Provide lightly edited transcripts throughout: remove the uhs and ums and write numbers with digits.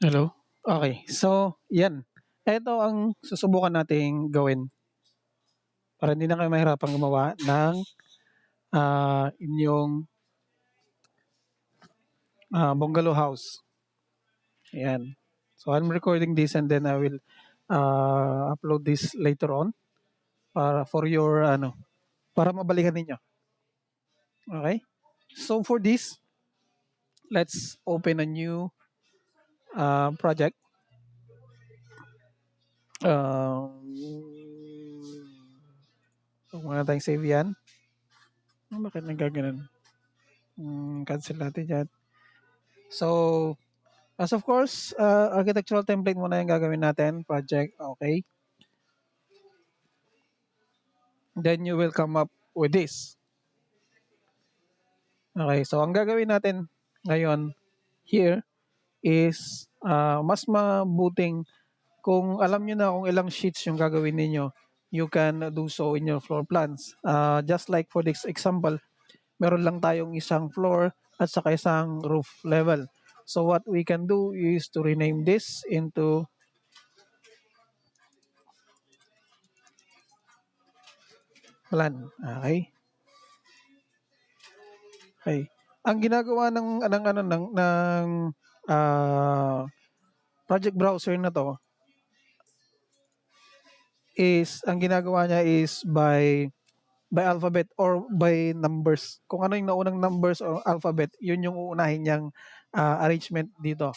Hello? Okay. So, yan. Ito ang susubukan nating gawin para hindi na kayo mahirapang gumawa ng inyong bungalow house. Ayan. So, I'm recording this and then I will upload this later on para for your para mabalikan ninyo. Okay? So, for this, let's open a new project. Huwag muna tayong save yan. Bakit nagkaganon? Cancel natin yan. So, as of course, architectural template muna yung gagawin natin, project, okay. Then you will come up with this. Okay, so ang gagawin natin ngayon here is mas mabuting kung alam nyo na kung ilang sheets yung gagawin ninyo, you can do so in your floor plans. Just like for this example, meron lang tayong isang floor at saka isang roof level. So what we can do is to rename this into plan. Okay? Okay. Ang ginagawa ng project browser na 'to is ang ginagawa niya is by alphabet or by numbers. Kung ano yung naunang numbers or alphabet, yun yung uunahin niyang arrangement dito.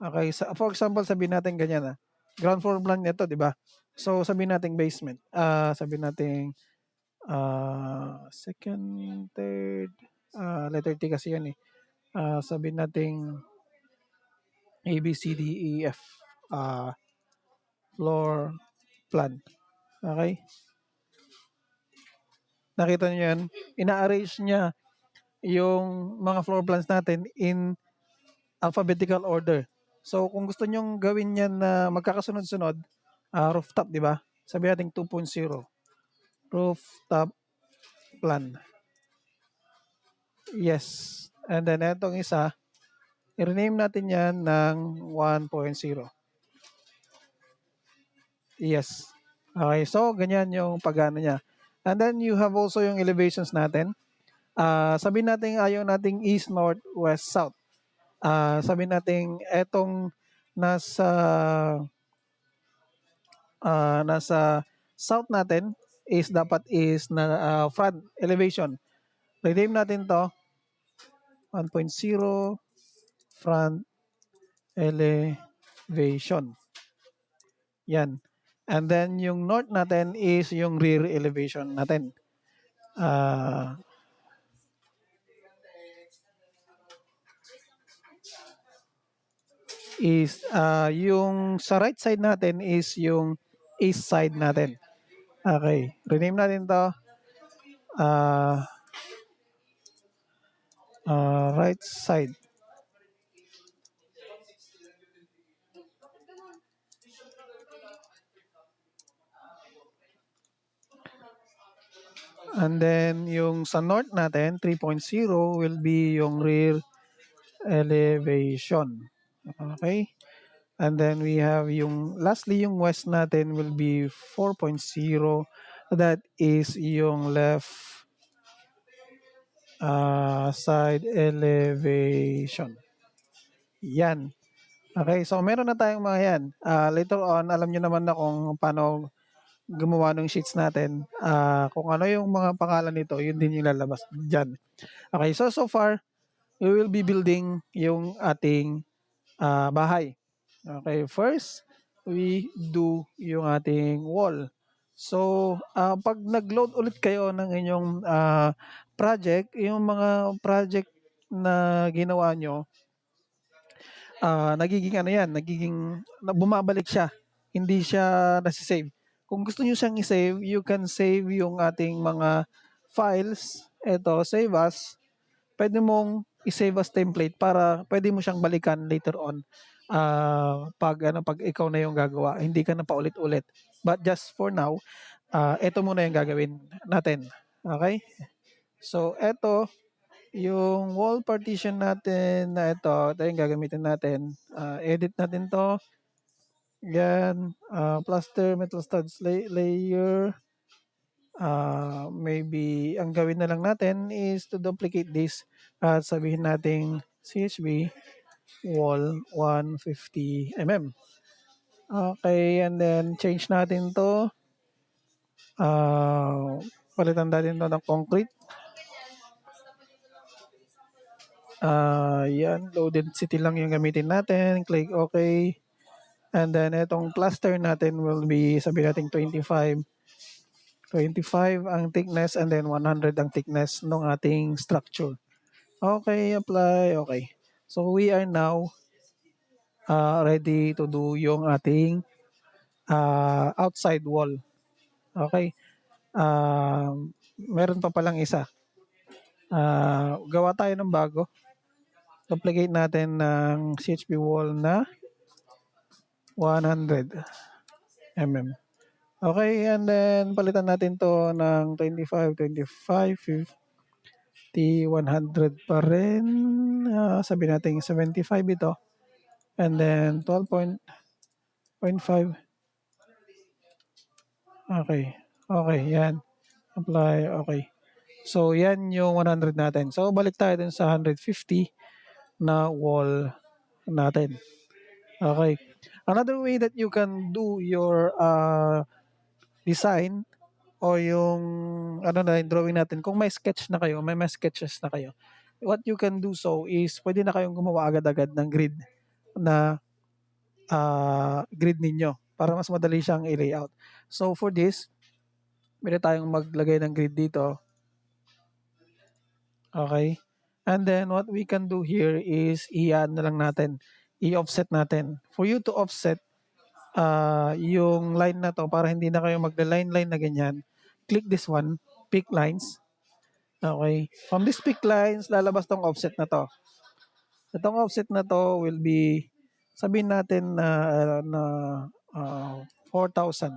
Okay, for example, sabihin natin ganyan ground floor plan nito, 'di ba? So sabihin natin basement. Sabihin natin second, third, letter T kasi yan eh. Sabihin natin A, B, C, D, E, F. Floor plan. Okay? Nakita niyo yan? Ina-arrange niya yung mga floor plans natin in alphabetical order. So, kung gusto nyong gawin yan na magkakasunod-sunod, rooftop, di ba? Sabi natin 2.0. Rooftop plan. Yes. And then, etong isa, i-rename natin yan ng 1.0. Yes. Okay, so ganyan yung pagano niya. And then you have also yung elevations natin. Sabihin natin ayaw nating east, north, west, south. Sabihin natin etong nasa nasa south natin is dapat is na front elevation. Rename natin to 1.0 front elevation. Yan. And then yung north natin is yung rear elevation natin. Is yung sa right side natin is yung east side natin. Okay. Rename natin to right side. And then yung sa north natin, 3.0 will be yung rear elevation. Okay? And then we have yung lastly yung west natin will be 4.0. That is yung left side elevation. Yan. Okay, so meron na tayong mga yan. Later on, alam nyo naman na kung paano gumawa ng sheets natin. Kung ano yung mga pangalan nito, yun din yung lalabas dyan. Okay, so far, we will be building yung ating bahay. Okay, first, we do yung ating wall. So, pag nag-load ulit kayo ng inyong project, yung mga project na ginawa nyo, nagiging ano yan, bumabalik siya. Hindi siya nasi-save. Kung gusto niyo siyang i-save, you can save yung ating mga files. Ito, save as. Pwede mong i-save as template para pwede mo siyang balikan later on. Pag ikaw na yung gagawa, hindi ka na paulit-ulit. But just for now, ito muna yung gagawin natin. Okay? So, ito yung wall partition natin na ito yung gagamitin natin. Edit natin 'to. Yan, plaster metal studs layer. Maybe ang gawin na lang natin is to duplicate this at sabihin nating CHB wall 150 mm. Okay, and then change natin 'to. Palitan natin 'to ng concrete. Yan, low density lang yung gamitin natin. Click OK. And then itong plaster natin will be sabihin natin 25 ang thickness and then 100 ang thickness ng ating structure. Okay, apply. Okay. So we are now ready to do yung ating outside wall. Okay. Meron pa palang isa. Gawa tayo ng bago. Duplicate natin ng CHP wall na 100 mm. Okay, and then palitan natin to ng 25, 50, 100 pa rin. Sabi natin 75 ito. And then 12.5. Okay. Okay, yan. Apply. Okay. So, yan yung 100 natin. So, balik tayo dun sa 150 na wall natin. Okay. Another way that you can do your design o yung drawing natin, kung may sketch na kayo, may sketches na kayo, what you can do so is pwede na kayong gumawa agad-agad ng grid na grid ninyo para mas madali siyang i-layout. So for this, pwede tayong maglagay ng grid dito. Okay. And then what we can do here is na lang natin, i-offset natin. For you to offset yung line na to para hindi na kayo magla-line na ganyan, click this one, pick lines. Okay. From this pick lines, lalabas tong offset na to. Itong offset na to will be, sabihin natin na 4,000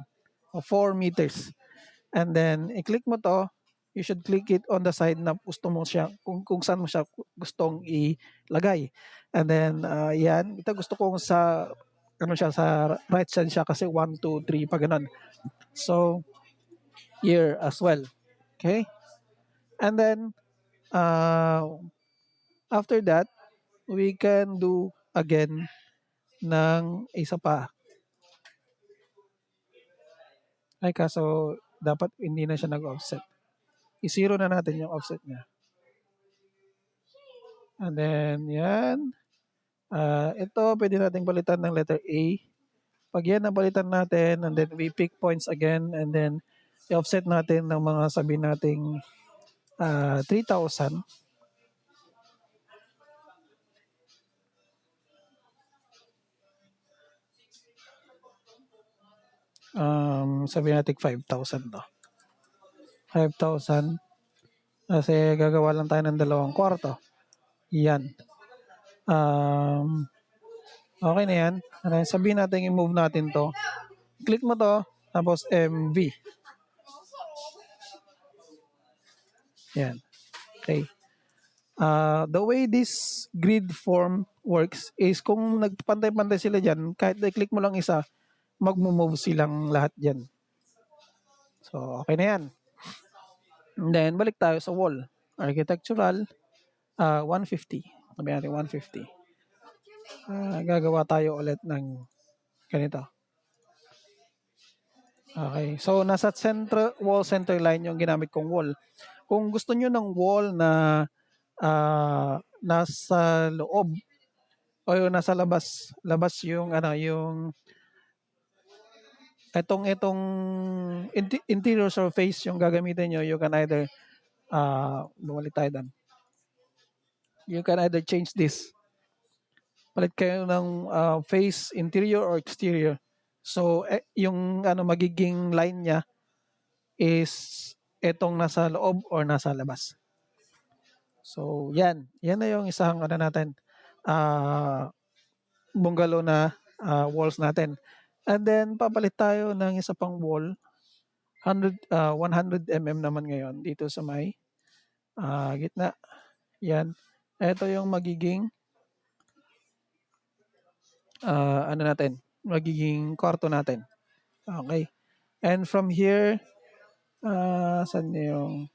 o 4 meters. And then, i-click mo to, you should click it on the side na gusto mo siya, kung saan mo siya gustong ilagay. And then, yan, ito gusto ko sa, sa right side siya kasi 1, 2, 3, pa ganun. So, here as well. Okay? And then, after that, we can do again ng isa pa. Ay, kaso dapat hindi na siya nag-offset. I-zero na natin yung offset niya. And then, yan. Ito, pwede natin palitan ng letter A. Pag yan napalitan natin, and then we pick points again, and then i-offset natin ng mga sabi nating 3,000. Sabi natin 5,000 to. 5,000. Kasi gagawa lang tayo ng 2 kwarto. Yan. Okay na yan. Sabihin natin i-move natin to. Click mo to, tapos MV. Yan. Okay. The way this grid form works is kung nagpantay-pantay sila dyan, kahit i-click mo lang isa, mag-move silang lahat dyan. So, okay na yan. And then, balik tayo sa wall. Architectural, 150. Sabi natin 150. Gagawa tayo ulit ng ganito. Okay. So, nasa wall center line yung ginamit kong wall. Kung gusto nyo ng wall na nasa loob o yung nasa labas yung yung itong interior surface yung gagamitin nyo, you can either bumalik tayo doon. You can either change this. Palit kayo ng face, interior or exterior. So, yung magiging line niya is etong nasa loob or nasa labas. So, yan. Yan na yung isang natin, bungalow na walls natin. And then, papalit tayo ng isa pang wall. 100 mm naman ngayon dito sa may gitna. Yan. Ito yung magiging ano natin, magiging kwarto natin. Okay. And from here, saan yung,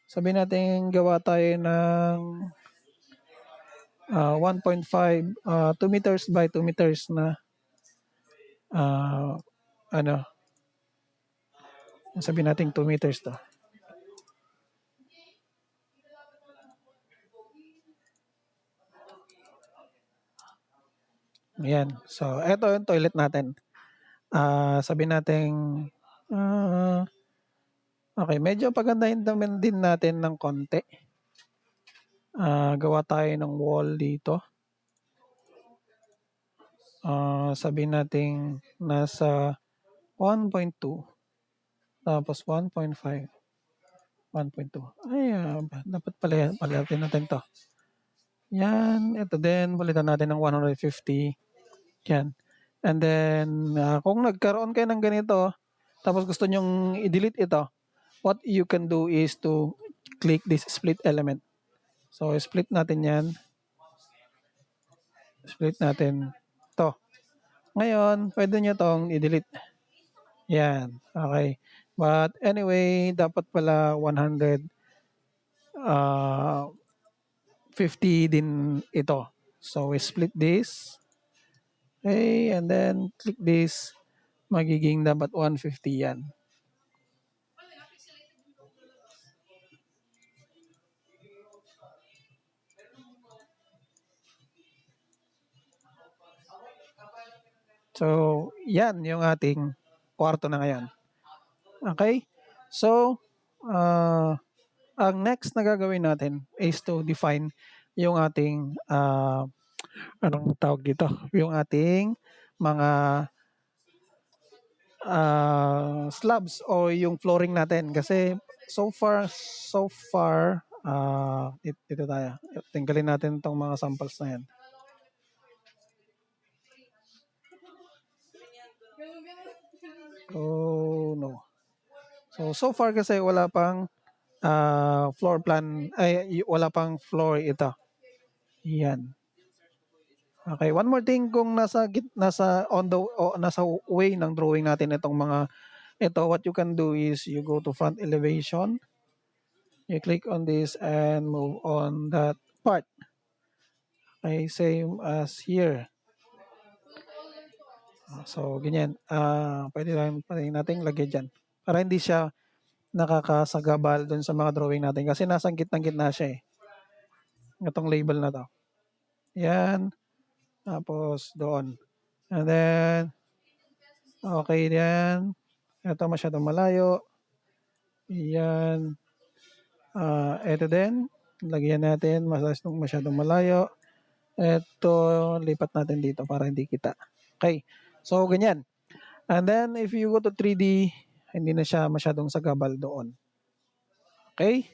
sabi natin gawa tayo ng 1.5, 2 meters by 2 meters na ano, sabi natin 2 meters to. Ayan. So, ito yung toilet natin. Sabi natin, okay, medyo pagandahin naman din natin ng konti. Gawa tayo ng wall dito. Sabi natin nasa 1.2, tapos 1.5, 1.2. Ay, dapat palitan natin to. Yan, ito din, palitan natin ng 150. Yan. And then, kung nagkaroon kayo ng ganito, tapos gusto nyong i-delete ito, what you can do is to click this split element. So, split natin yan. Split natin to. Ngayon, pwede nyo tong i-delete. Yan. Okay. But anyway, dapat pala 150 din ito. So, we split this. Okay, and then click this. Magiging dapat 150 yan. So, yan yung ating kwarto na ngayon. Okay? So, ang next na gagawin natin is to define yung ating, anong tawag dito? Yung ating mga slabs o yung flooring natin. Kasi so far, dito tayo. Tinggalin natin tong mga samples na yan. Oh, no. So far kasi wala pang floor plan, ay wala pang floor ito. Yan. Okay, one more thing, kung nasa nasa way ng drawing natin itong mga ito, what you can do is you go to front elevation. You click on this and move on that part. Okay, same as here. So, ganyan. Pwede nating lagay dyan. Para hindi siya nakakasagabal dun sa mga drawing natin. Kasi nasa gitna siya eh. Itong label na to. Yan. Tapos doon. And then, okay yan. Ito masyadong malayo. Yan. Ito din. Lagyan natin. Masyadong malayo. Ito, lipat natin dito para hindi kita. Okay. So, ganyan. And then, if you go to 3D, hindi na siya masyadong sagabal doon. Okay?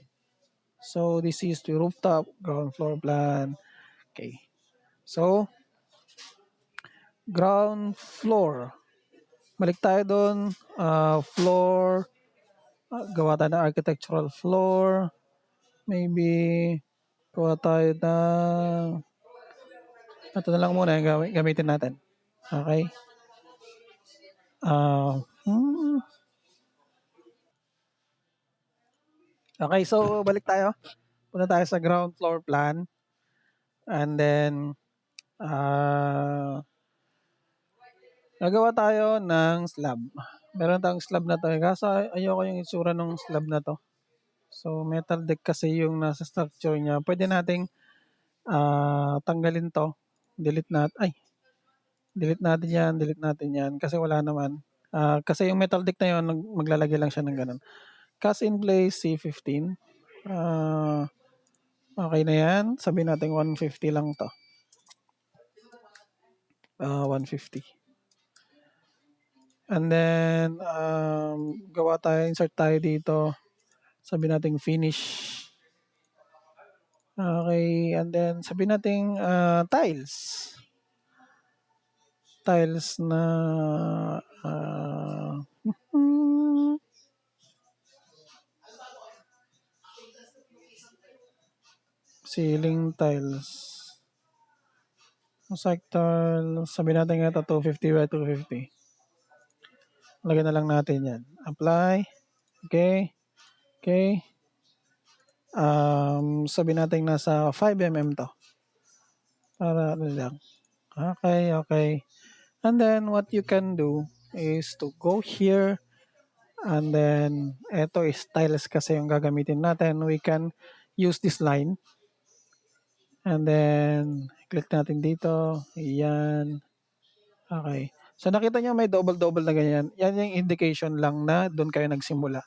So, this is the rooftop, ground floor plan. Okay. So, ground floor. Balik tayo doon. Floor. Gawa tayo ng architectural floor. Maybe, gawa tayo ng ito na lang muna yung gamitin natin. Okay? Okay, so balik tayo. Punta tayo sa ground floor plan. And then, nagawa tayo ng slab. Meron tayong slab na to. Kaso ayoko yung itsura ng slab na to. So, metal deck kasi yung nasa structure niya. Pwede nating tanggalin to. Delete natin yan. Kasi wala naman. Kasi yung metal deck na yun, maglalagay lang siya ng ganun. Cast in place, C15. Okay na yan. Sabihin natin 150 lang to. 150. And then, insert tayo dito. Sabi natin finish. Okay, and then sabi natin tiles. Tiles na ceiling tiles. Mosaic tile, sabi natin ito 250 by 250. Lagyan na lang natin yan. Apply. Okay. Okay. Sabi natin nasa 5 mm to. Para ano lang. Okay, okay. And then what you can do is to go here and then ito is tiles kasi yung gagamitin natin. We can use this line. And then click natin dito. Ayan. Okay. So nakita niyo may double-double na ganyan. Yan yung indication lang na doon kayo nagsimula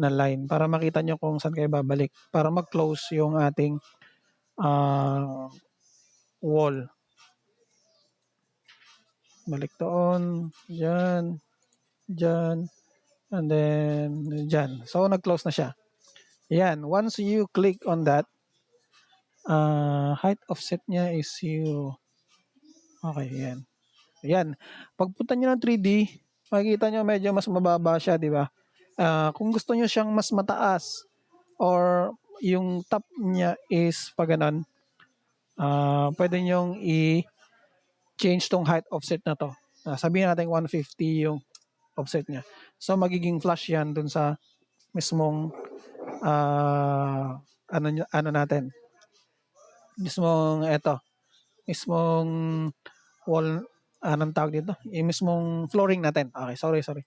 na line para makita niyo kung saan kayo babalik para mag-close yung ating wall. Balik doon, dyan, dyan, and then dyan. So nag-close na siya. Yan. Once you click on that, height offset niya is 0. Okay, yan. Yan. Pagpunta niyo ng 3D, makikita niyo medyo mas mababa siya, di ba? Kung gusto niyo siyang mas mataas or yung top niya is pa ganun, pwede niyong i-change tong height offset na to. Sabihin natin 150 yung offset niya. So magiging flush yan dun sa mismong ano natin. Mismong wall, anong tawag dito? Yung mismong flooring natin. Okay, sorry.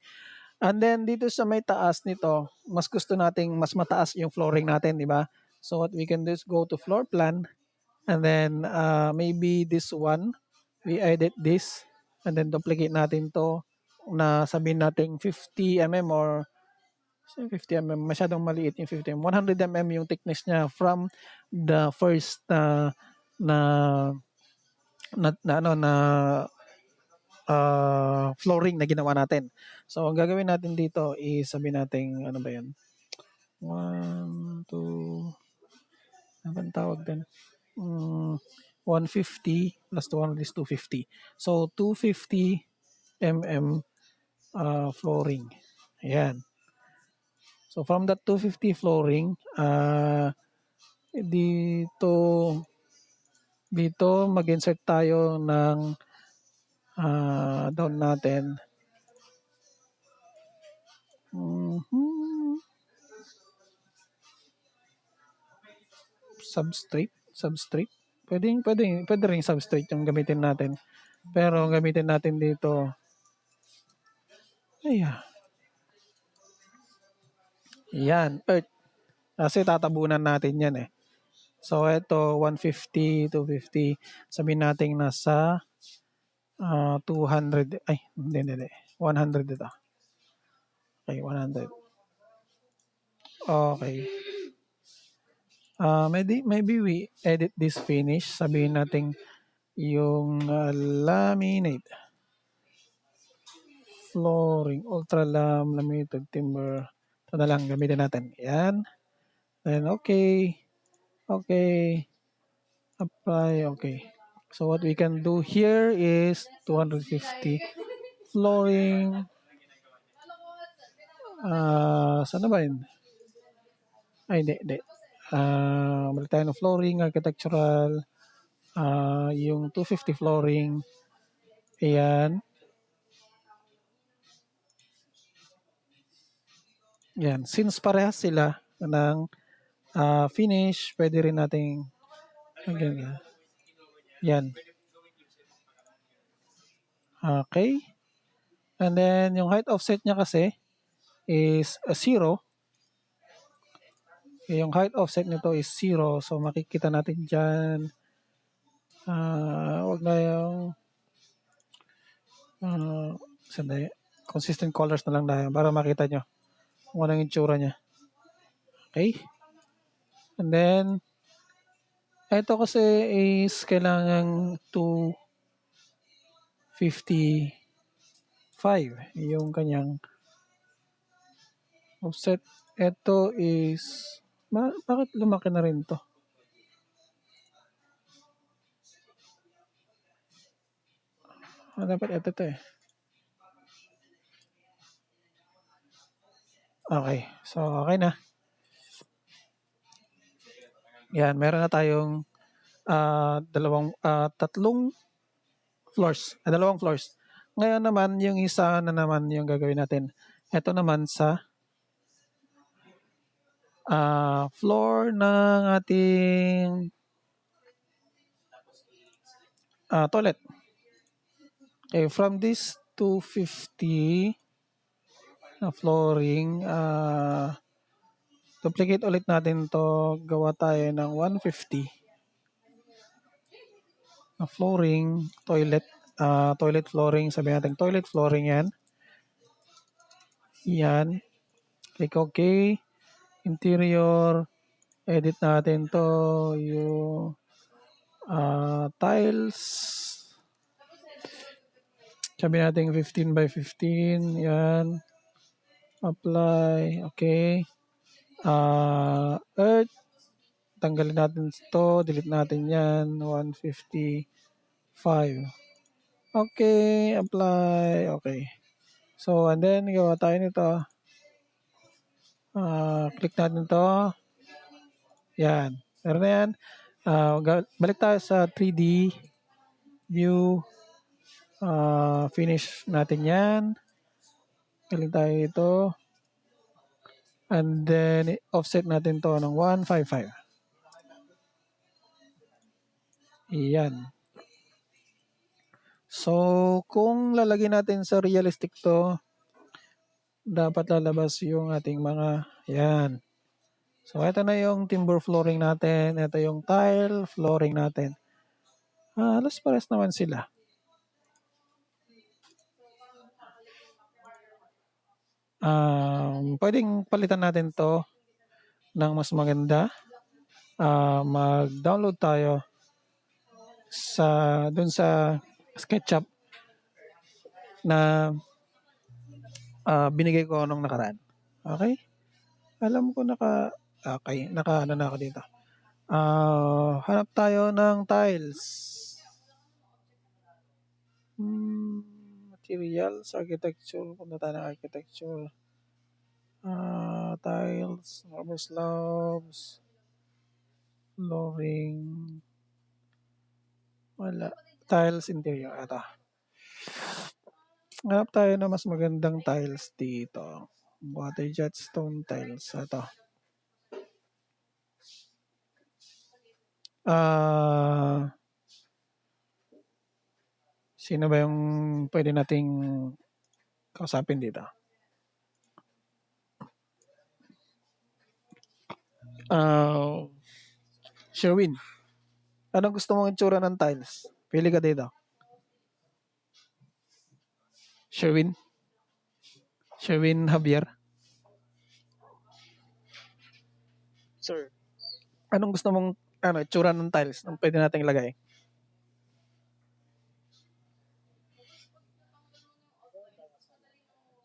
And then dito sa may taas nito, mas gusto nating mas mataas yung flooring natin, di ba? So what we can do is go to floor plan and then maybe this one, we edit this and then duplicate natin to na sabihin natin 50 mm or 50 mm, masyadong maliit yung 50 mm. 100 mm yung thickness niya from the first na flooring na ginawa natin. So, ang gagawin natin dito is sabihin natin, ano ba yan? 1, 2, ano bang tawag din? 150 plus 200 is 250. So, 250 mm flooring. Ayan. So, from that 250 flooring, dito mag-insert tayo ng down natin. Substrate. Pwede rin substrate yung gamitin natin. Pero ang gamitin natin dito, yan, earth. Kasi tatabunan natin yan eh. So, ito, 150, 250. Sabihin natin nasa 200. Ay, hindi. 100 ito. Okay, 100. Okay. Maybe we edit this finish. Sabihin natin yung laminate. Flooring, ultra laminated timber. Ito na lang gamitin natin. Yan. Then, okay. Okay. Apply. Okay. So, what we can do here is 250 flooring. Saan na ba yun? Ay, hindi. Balik tayo ng flooring, architectural. Yung 250 flooring. Ayan. Yan. Since parehas sila ng finish, pwede rin nating yan. Okay. And then, yung height offset niya kasi is 0. Yung height offset nito is 0. So, makikita natin dyan. Wag na yung sandali. Consistent colors na lang tayo para makita nyo kung anong itsura niya. Okay. And then, ito kasi is kailangan 255 yung kanyang offset. Ito is bakit lumaki na rin to? Dapat ito eh. Okay. So, okay na. Yan, meron na tayong tatlong floors, dalawang floors. Ngayon naman, yung isa na naman yung gagawin natin. Ito naman sa floor ng ating toilet. Okay, from this 250 na flooring, duplicate ulit natin to, gawa tayo ng 150 na flooring, toilet flooring, sabi natin toilet flooring yan. Yan. Click OK. Interior. Edit natin to yung tiles. Sabi natin 15 by 15. Yan. Apply. Okay. Earth. Tanggalin natin to. Delete natin yan. 155. Okay. Apply. Okay. So, and then, gawa tayo nito. Click natin to. Yan. Meron na yan. Balik tayo sa 3D view. Finish natin yan. Galing tayo ito. And then, offset natin to ng 155. Yan. So, kung lalagyan natin sa realistic to, dapat lalabas yung ating mga, yan. So, ito na yung timber flooring natin. Ito yung tile flooring natin. Alas pares naman sila. Pwedeng palitan natin to ng mas maganda. Mag-download tayo dun sa SketchUp na binigay ko nung nakaraan. Okay? Alam ko okay, naka na ako dito. Hanap tayo ng tiles. Materials, architecture. Punta tayo ng architecture. Tiles, marble slabs, flooring. Wala. Tiles interior. Ito. Hanap tayo na mas magandang tiles dito. Water jet stone tiles. Ito. Sino ba yung pwede nating kausapin dito? Sherwin. Anong gusto mong itsura ng tiles? Pili ka dito. Sherwin Javier. Sir. Anong gusto mong itsura ng tiles na pwede nating ilagay?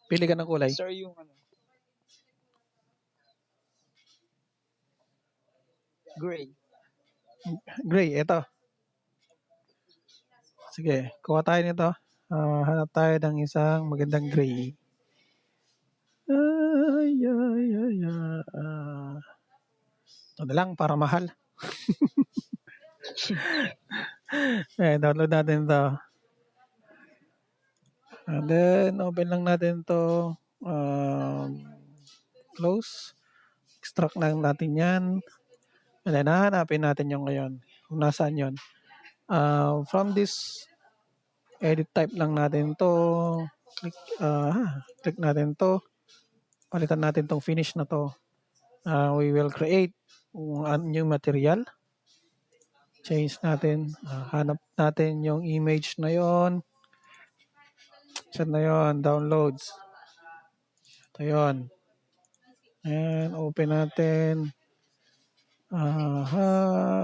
Pili ka ng kulay. Sir, yung gray. Gray, ito. Sige, kuha tayo nito. Hanap tayo ng isang magandang gray. Ito na lang, para mahal. Download natin ito. And then, open lang natin to. Close. Extract lang natin yan. And then, hahanapin natin yung ngayon. Kung nasaan yun. From this, edit type lang natin to. Click natin to. Palitan natin tong finish na to. We will create new material. Change natin. Hanap natin yung image na yon. Saan na yon? Downloads. Ito yon. And open natin.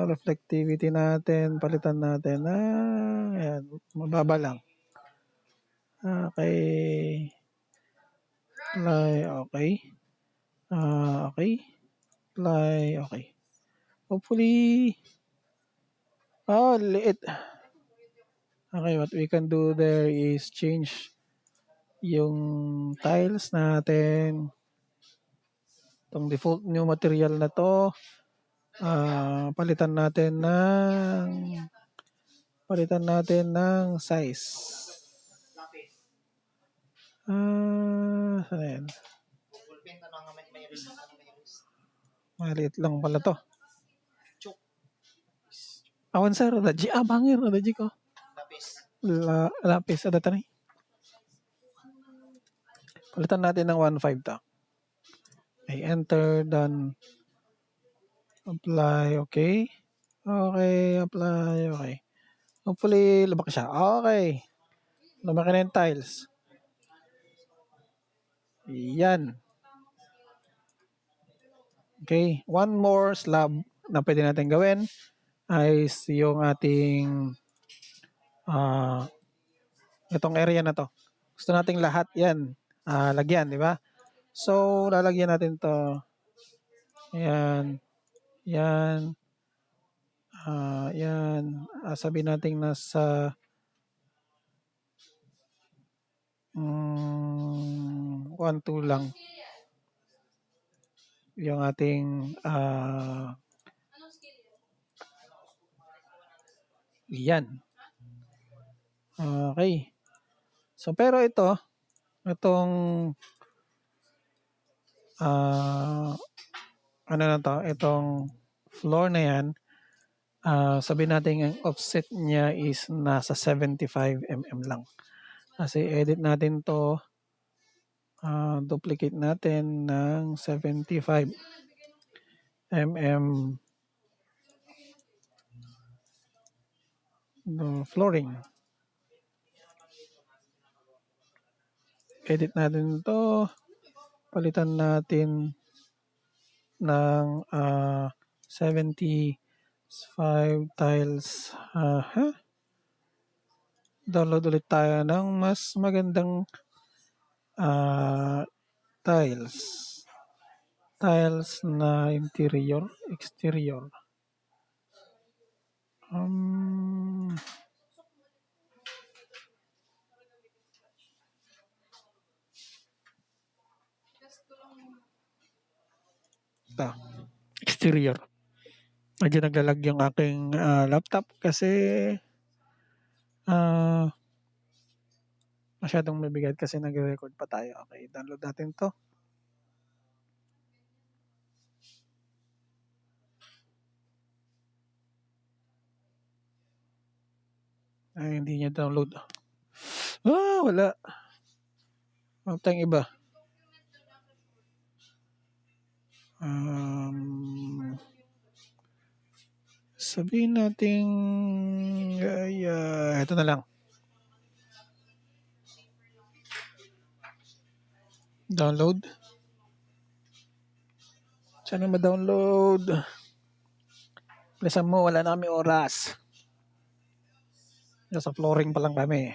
Reflectivity natin. Palitan natin. Ayan. Mababa lang. Okay. Apply. Okay. Okay. Apply. Okay. Hopefully, liit. Okay, what we can do there is change yung tiles natin. Itong default new material na to. palitan natin ng size. Saan na yan? Maliit lang pala to. Awan sir, Raji. Bangir, Raji ko. Lapis, ada tani. Palitan natin ng 1.5 to. Okay, enter, done. Apply, okay. Okay, apply, okay. Hopefully, lumaki siya. Okay. Lumaki na yung tiles. Yan. Okay, one more slab na pwede natin gawin ay yung ating itong area na to. Gusto nating lahat yan lagyan, di ba? So, lalagyan natin to. Yan. Yan. Yan. Sabihin natin nasa 1-2 lang yung ating yan. Okay. So, pero itong ano na to, itong floor na yan, sabihin natin ang offset niya is nasa 75 mm lang. Kasi edit natin to, duplicate natin ng 75 mm no, flooring. Edit natin to, palitan natin ng 75 tiles. Download ulit tayo ng mas magandang tiles. Tiles na interior, exterior. Exterior. Medyo naglalag yung aking laptop kasi masyadong mabigat kasi nagre-record pa tayo. Okay, download natin to. Ay, hindi niya download. Wala. Wala tayong iba. Sabihin natin ito na lang. Download. Sana ma-download. Please mo, wala na kami oras. Nasa flooring pa lang kami.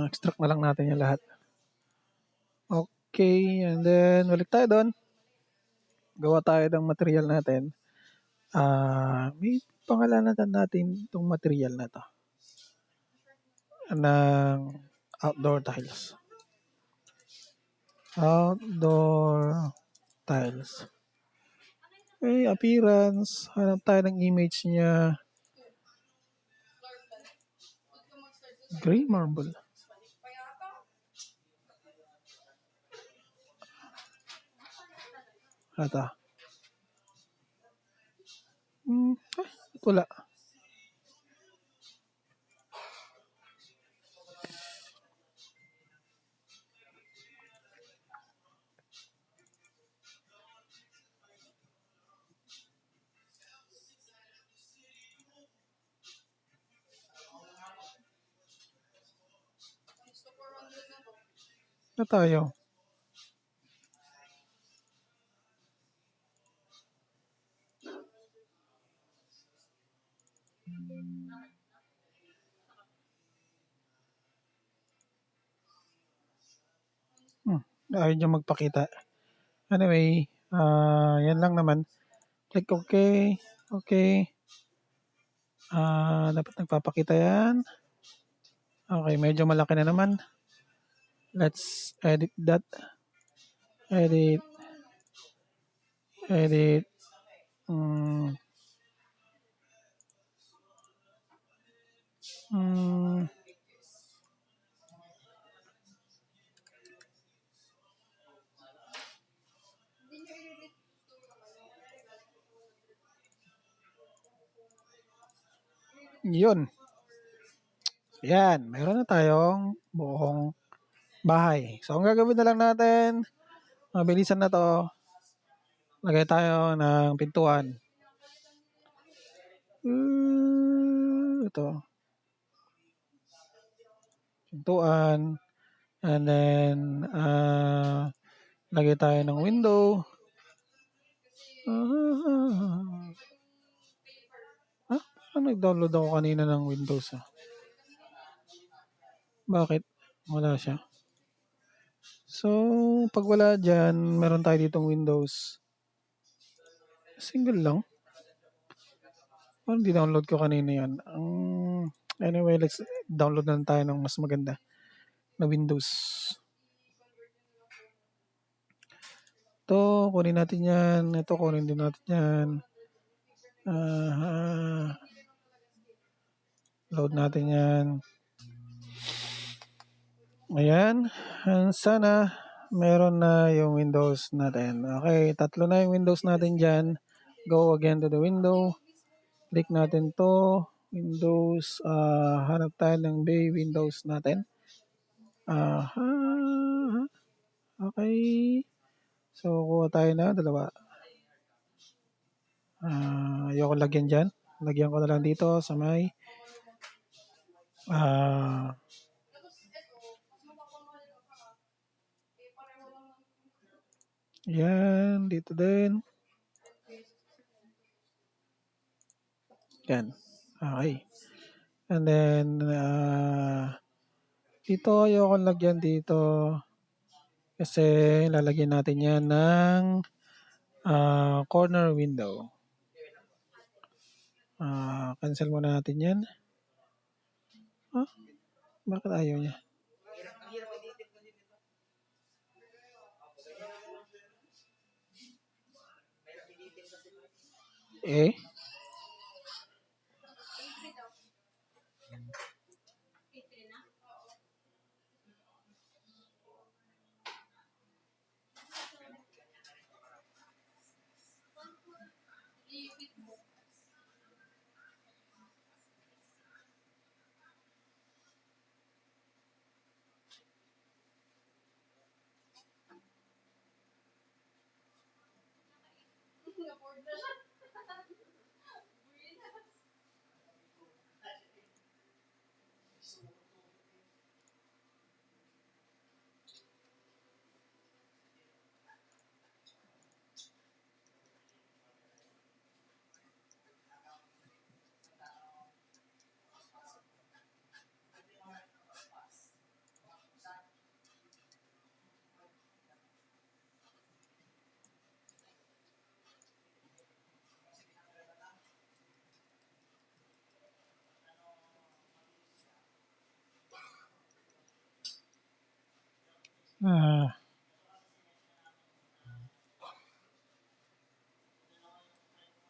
Extract na lang natin yung lahat. Okay, and then balik tayo doon. Gawa tayo ng material natin. May pangalanan natin itong material na to ng outdoor tiles. Outdoor tiles. Okay, appearance. Hanap tayo ng image niya. Gray marble. Ata. Wala. Na tayo. Ayaw niya magpakita. Anyway, yan lang naman. Click okay. Okay. Dapat nagpapakita yan. Okay, medyo malaki na naman. Let's edit that. Edit. Edit. Mm, mm, yun. Yan. Meron na tayong buong bahay. So, ang gagawin na lang natin, mabilisan na to. Lagay tayo ng pintuan. Ito. Pintuan. And then, lagay tayo ng window. Nag-download ako kanina ng Windows. Bakit? Wala siya. So, pag wala dyan, meron tayo ditong Windows. Single lang. Di-download ko kanina yan. Anyway, let's download na lang tayo ng mas maganda na Windows. Ito, kunin natin yan. Ito, kunin din natin yan. Load natin yan. Ayan. Sana meron na yung Windows natin. Okay, 3 na yung Windows natin dyan. Go again to the window. Click natin to. Windows. Hanap tayo ng Bay Windows natin. Okay. So, kuha tayo na 2. Ayoko lagyan dyan. Lagyan ko na lang dito sa may yan, dito din. Yan. Okay. And then, dito ayoko lagyan dito kasi lalagyan natin yan ng corner window. Cancel muna natin yan. Bakit ayaw niya?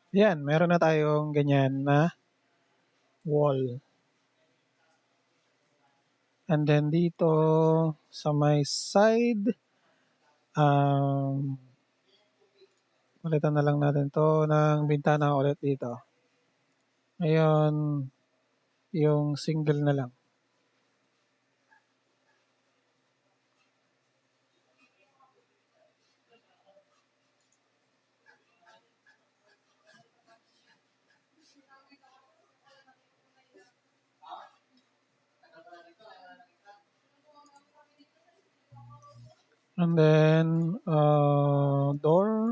Yan, meron na tayong ganyan na wall. And then dito sa my side, palitan na lang natin to ng bintana ulit dito. Ngayon, yung single na lang. And then, door.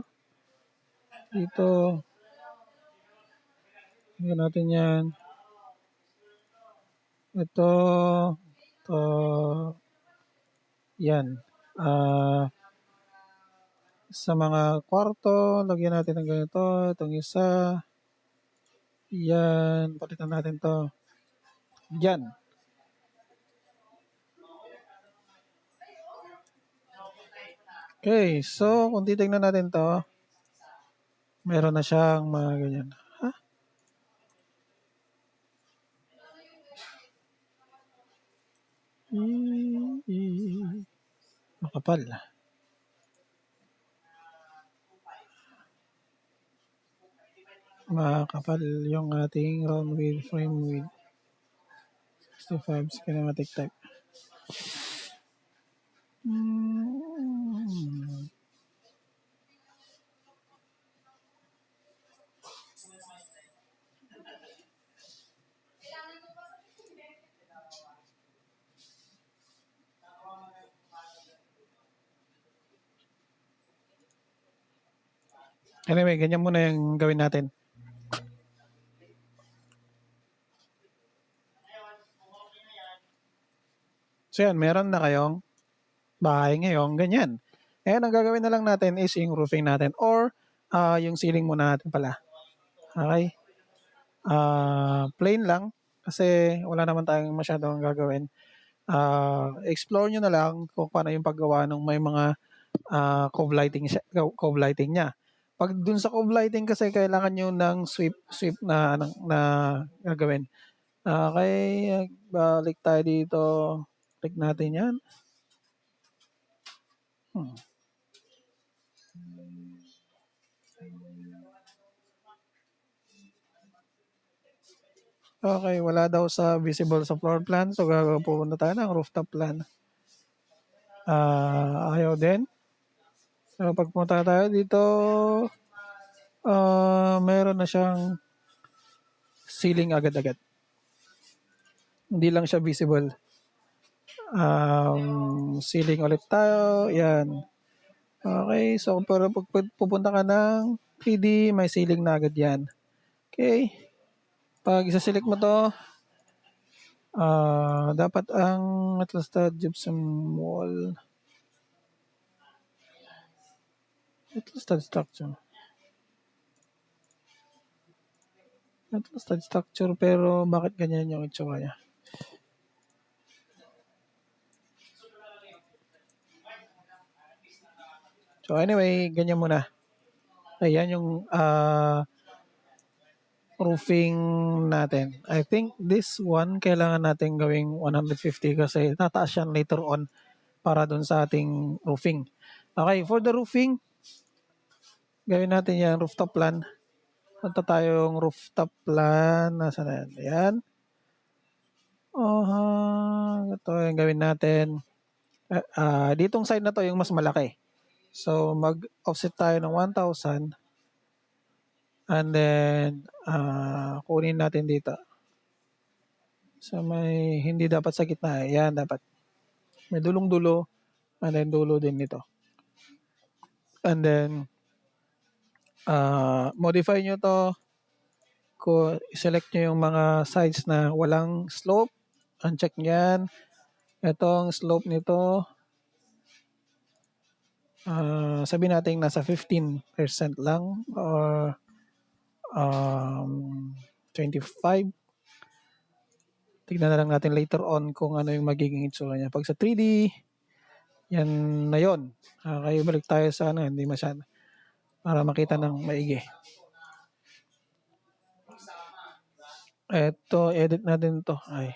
Dito. Hinggan natin yan. Ito. Yan. sa mga kwarto, lagyan natin ng ganito. Itong isa. Yan. Palitan natin to. Yan. Okay. So, kung titignan natin to, meron na siyang mga ganyan. Ha? Makapal. Makapal yung ating round width frame width. 65 kinematic type. Anyway, ganyan muna yung gawin natin. So yan, meron na kayong bahay ngayon, ganyan. Ngayon, ang gagawin na lang natin is yung roofing natin or yung ceiling muna natin pala. Okay? Plain lang kasi wala naman tayong masyadong gagawin. Explore nyo na lang kung paano yung paggawa ng may mga cove lighting niya. Pag dun sa cove lighting kasi kailangan nyo ng sweep na gagawin. Okay, balik tayo dito. Click natin yan. Okay, wala daw sa visible sa floor plan. So, pupunta tayo ng rooftop plan. Ayaw din. So, pag pumunta tayo dito, meron na siyang ceiling agad-agad. Hindi lang siya visible. Ceiling ulit tayo. Yan. Okay, so pero pag pupunta ka ng 3D, may ceiling na agad yan. Okay. Pag isa-select mo to, dapat ang Atlasta gypsum wall. Atlasta structure. Atlasta structure pero bakit ganyan yung itsura niya? So anyway, ganyan muna. Ayan yung roofing natin. I think this one kailangan natin gawing 150 kasi tataas yan later on para dun sa ating roofing. Okay, for the roofing, gawin natin yan, rooftop plan. Punta tayong rooftop plan. Nasaan na yan? Ayan. Ito yung gawin natin. Ditong side na to yung mas malaki. So, mag-offset tayo ng 1,000. And then, kunin natin dito. So, may hindi dapat sa gitna. Ayan, dapat. May dulong-dulo. And then, dulo din nito. And then, modify nyo to. Select nyo yung mga sides na walang slope. Uncheck nyan. Itong slope nito, sabi natin nasa 15% lang or 25. Tignan na lang natin later on kung ano yung magiging itsura niya. Pag sa 3D, yan na yon. Okay, balik tayo sa hindi masyado. Para makita ng maigi. Eto, edit natin to. Ay.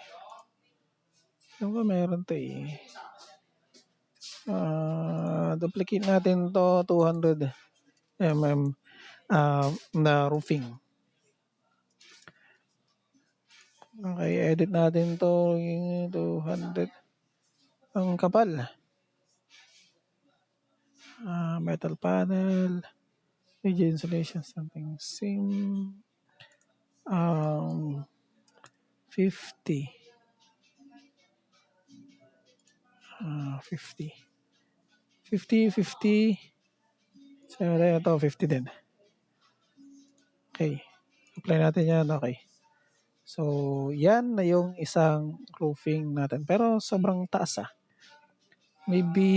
Ano ba meron to eh? Duplicate natin to 200 mm na roofing. Okay, edit natin to 200. Ang kapal. Metal panel. Rigid insulation, something same. 50. 50. 50. So, ito, 50 din. Okay. Apply natin yan. Okay. So, yan na yung isang roofing natin. Pero sobrang taas Maybe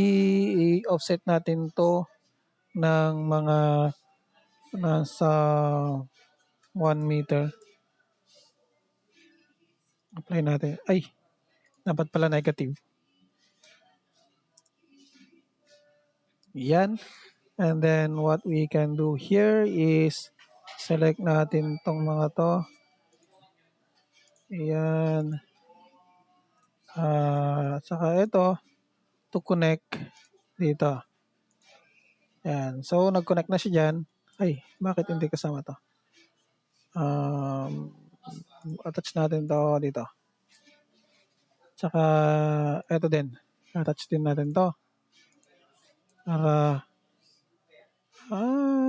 i-offset natin to ng mga nasa 1 meter. Apply natin. Ay, dapat pala negative. Yan. And then what we can do here is select natin tong mga to. Ayan. Saka ito to connect dito. Ayan. So, nag-connect na siya dyan. Ay, bakit hindi kasama to? Attach natin to dito. Tsaka, ito din. Attach din natin to. Para,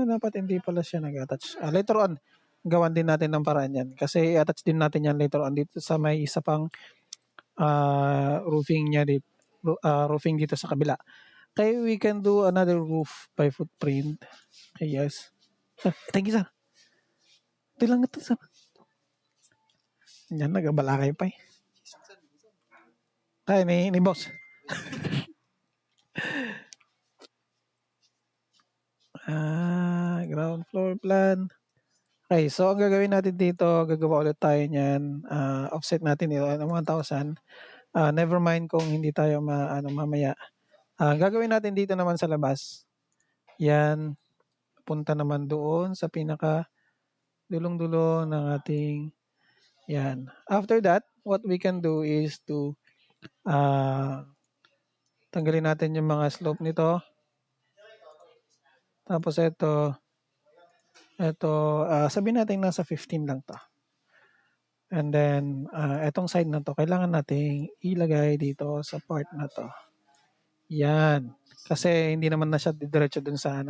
dapat hindi pala siya nag-attach. Later on, gawan din natin ng paraan yan. Kasi i-attach din natin yan later on dito sa may isa pang roofing niya dito. Roofing dito sa kabila. Okay, we can do another roof by footprint. Okay, yes. Thank you, sir. Ito lang ito, sir. Yan, nagabalakay pa eh. Ay, ni boss. Ground floor plan. Okay, so ang gagawin natin dito, gagawa ulit tayo niyan. Offset natin ito ng 1,000. Never mind kung hindi tayo mamaya. Gagawin natin dito naman sa labas. Yan, punta naman doon sa pinaka dulong-dulo ng ating yan. After that, what we can do is to tanggalin natin yung mga slope nito. Tapos ito, sabihin natin nasa 15 lang to. And then, etong side na to, kailangan nating ilagay dito sa part na to. Yan. Kasi hindi naman na siya diretso dun sa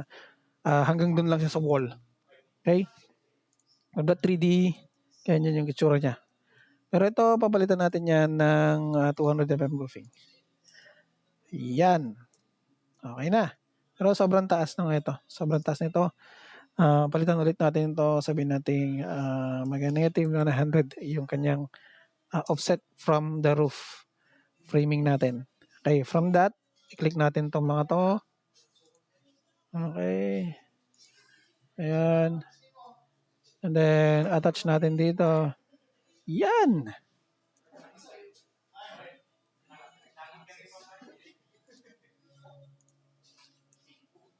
hanggang dun lang siya sa wall. Okay? The 3D, ganyan yung itsura niya. Pero ito, papalitan natin yan ng 200 mm roofing. Yan. Okay na. Pero sobrang taas ng ito. Sobrang taas nito. Palitan ulit natin ito. Sabihin natin mag-negative 100 yung kanyang offset from the roof framing natin. Okay, from that, i-click natin itong mga to. Okay. Ayan. And then, attach natin dito. Yan!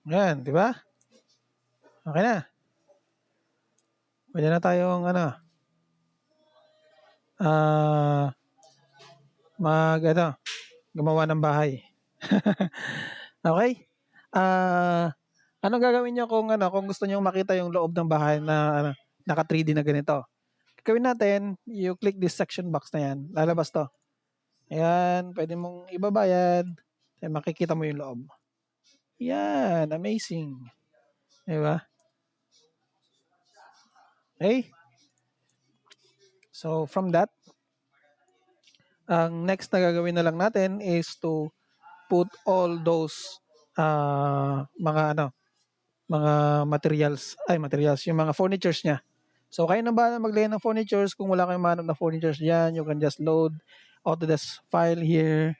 Yan, di ba? Okay na. Pwede na tayong gumawa ng bahay. Okay? Anong gagawin niyo kung gusto niyo makita yung loob ng bahay na naka 3D na ganito? Gawin natin, you click this section box na yan. Lalabas to. Ayan, pwede mong ibaba yan. Makikita mo yung loob. Yan, amazing. Diba? Okay? So, from that, ang next na gagawin na lang natin is to put all those mga materials, yung mga furnitures niya. So, kayo na ba maglagay ng furnitures? Kung wala kayong mahanap na furnitures dyan, you can just load Autodesk file here.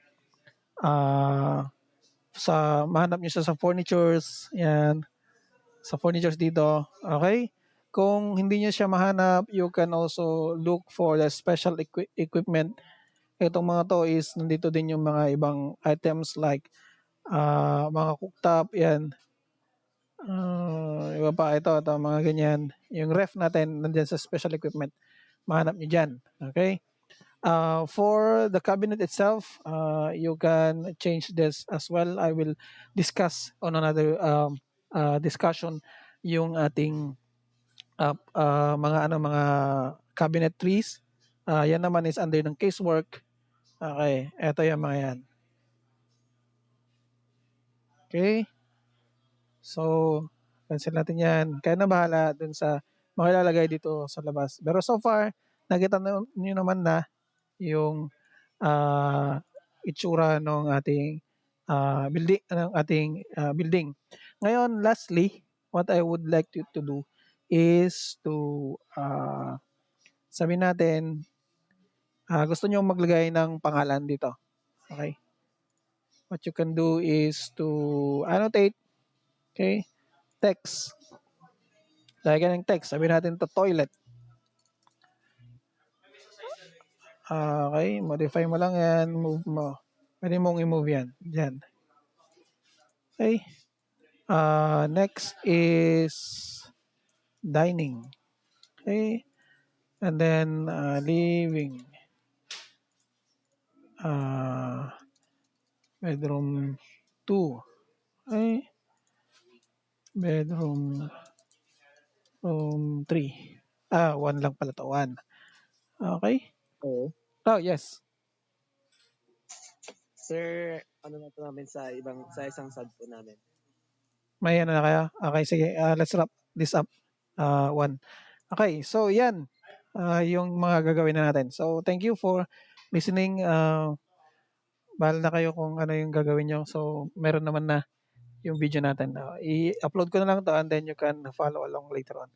Mahanap nyo siya sa furnitures. Yan. Sa furnitures dito. Okay? Kung hindi nyo siya mahanap, you can also look for the special equipment. Itong mga to is, nandito din yung mga ibang items like mga cooktop. Yan. Iba pa ito, mga ganyan. Yung ref natin, nandiyan sa special equipment. Mahanap nyo dyan. Okay? For the cabinet itself, you can change this as well. I will discuss on another discussion yung ating mga cabinet trees. Yan naman is under ng casework. Okay, eto yung mga yan. Okay? So, cancel natin yan. Kaya na bahala dun sa mga ilalagay dito sa labas. Pero so far, nakita nyo naman na yung itsura ng ating building. Ngayon, lastly, what I would like you to do is to sabihin natin, gusto nyo maglagay ng pangalan dito. Okay? What you can do is to annotate. Okay? text. Lagyan ng text. Sabihin natin to toilet. Okay, modify mo lang yan. Move mo. Pwede mong i-move yan. Yan. Okay. Next is dining. Okay. And then living. Bedroom 2. Okay. Bedroom room 3. 1 lang pala to. 1. Okay. Oo. Oh, yes. Sir, ano na po namin sa isang side po namin. May ano na kayo? Okay, sige. Let's wrap this up. 1. Okay, so yan. Yung mga gagawin na natin. So, thank you for listening. Bahala na kayo kung ano yung gagawin nyo. So, meron naman na yung video natin. I-upload ko na lang to and then you can follow along later on.